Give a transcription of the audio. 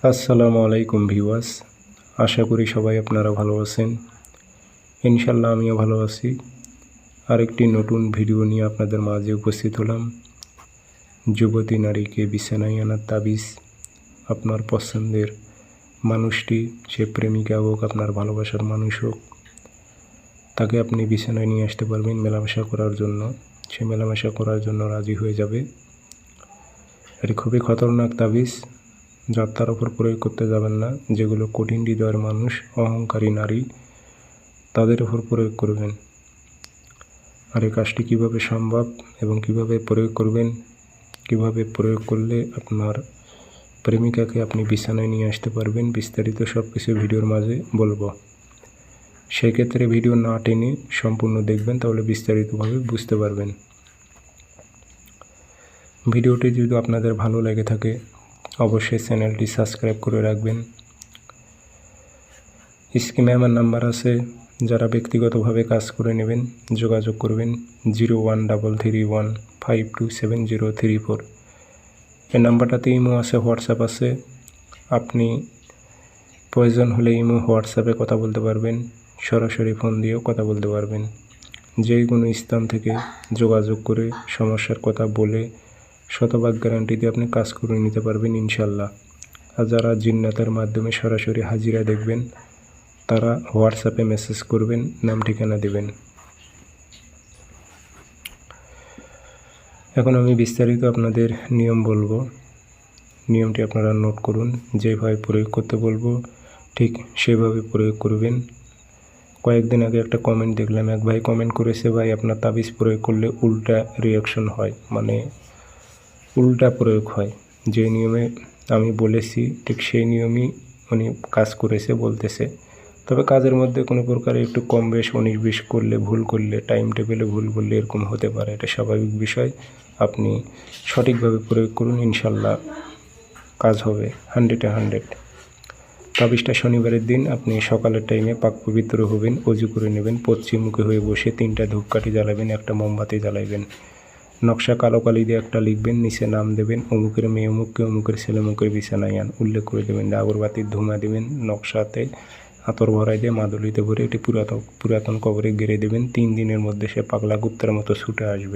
আসসালামু আলাইকুম ভিউয়ার্স, আশা করি সবাই আপনারা ভালো আছেন। ইনশাল্লাহ আমিও ভালো আছি। আরেকটি নতুন ভিডিও নিয়ে আপনাদের মাঝে উপস্থিত হলাম। যুবতী নারীকে বিছানায় আনার তাবিজ। আপনার পছন্দের মানুষটি, সে প্রেমিকা হোক, আপনার ভালোবাসার মানুষ হোক, তাকে আপনি বিছানায় নিয়ে আসতে পারবেন মেলামেশা করার জন্য। সে মেলামেশা করার জন্য রাজি হয়ে যাবে। এটি খুবই খতরনাক তাবিজ, যাত্রার ওপর প্রয়োগ করতে যাবেন না। যেগুলো কঠিন হৃদয়ের মানুষ, অহংকারী নারী, তাদের ওপর প্রয়োগ করবেন। আর এই কাজটি কীভাবে সম্ভব এবং কিভাবে প্রয়োগ করবেন, কিভাবে প্রয়োগ করলে আপনার প্রেমিকাকে আপনি বিছানায় নিয়ে আসতে পারবেন, বিস্তারিত সব কিছু ভিডিওর মাঝে বলবো। সেক্ষেত্রে ভিডিও না টেনে সম্পূর্ণ দেখবেন, তাহলে বিস্তারিতভাবে বুঝতে পারবেন। ভিডিওটি যদি আপনাদের ভালো লেগে থাকে অবশ্যই চ্যানেলটি সাবস্ক্রাইব করে রাখবেন। স্ক্রিনে আমার নাম্বার আছে, যারা ব্যক্তিগতভাবে কাজ করে নেবেন যোগাযোগ করবেন 0133152734। এই নাম্বারটাতে ইমো আছে, হোয়াটসঅ্যাপ আছে। আপনি প্রয়োজন হলে ইমো হোয়াটসঅ্যাপে কথা বলতে পারবেন, সরাসরি ফোন দিয়েও কথা বলতে পারবেন। যে কোনো স্থান থেকে যোগাযোগ করে সমস্যার কথা বলে শতভাগ গ্যারান্টি দিয়ে আপনি কাজ করে নিতে পারবেন ইনশাল্লাহ। আর যারা জিন্নাতের মাধ্যমে সরাসরি হাজিরা দেখবেন তারা হোয়াটসঅ্যাপে মেসেজ করবেন, নাম ঠিকানা দেবেন। এখন আমি বিস্তারিত আপনাদের নিয়ম বলবো। নিয়মটি আপনারা নোট করুন। যেভাবে প্রয়োগ করতে বলবো ঠিক সেভাবে প্রয়োগ করবেন। কয়েকদিন আগে একটা কমেন্ট দেখলাম, এক ভাই কমেন্ট করেছে, ভাই আপনার তাবিজ প্রয়োগ করলে উল্টা রিয়াকশন হয়, মানে উল্টা প্রয়োগ হয়। যে নিয়মে আমি বলেছি ঠিক সেই নিয়মই উনি কাজ করেছে বলতেছে। তবে কাজের মধ্যে কোনো প্রকার একটু কম বেশ 19-20 করলে, ভুল করলে, টাইম টেবিলে ভুল করলে এরকম হতে পারে, এটা স্বাভাবিক বিষয়। আপনি সঠিকভাবে প্রয়োগ করুন, ইনশাল্লাহ কাজ হবে 100-100। তাবিজটা শনিবারের দিন আপনি সকালের টাইমে পাক পবিত্র হবেন, অজু করে নেবেন, পশ্চিমমুখী হয়ে বসে 3টা ধূপকাঠি জ্বালাবেন, একটা মোমবাতি জ্বালাবেন। নকশা কালো কালি দিয়ে একটা লিখবেন, নিচে নাম দেবেন, অমুকের মেয়ে অমুককে, অমুকের ছেলে অমুকের বিছানায় আন, উল্লেখ করে দেবেন। আগরবাতির ধুমা দেবেন, নকশাতে আতর ভরাই দিয়ে মাদুলিতে ভরে একটি পুরাতন কবরে গেড়ে দেবেন। 3 দিনের মধ্যে সে পাগলা কুত্তার মতো ছুটে আসবে।